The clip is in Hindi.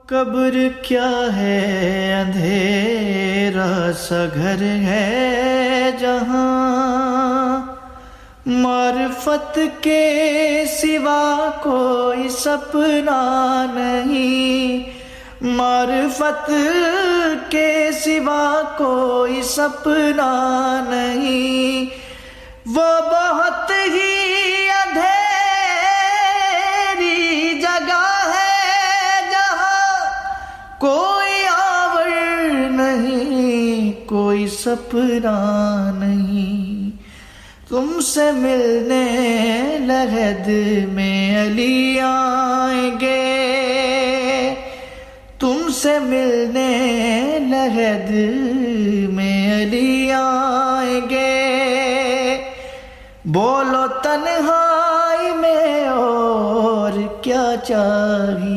कब्र क्या है, अंधेरा सा घर है जहाँ मार्फत के सिवा कोई सपना नहीं, मार्फत के सिवा कोई सपना नहीं। वो बहुत ही अंधेरी जगह है जहाँ कोई आवर नहीं, कोई सपना नहीं। तुमसे मिलने लहद में अली आएंगे, तुमसे मिलने लहद में अली आएंगे। बोलो तन्हाई में और क्या चाहिए।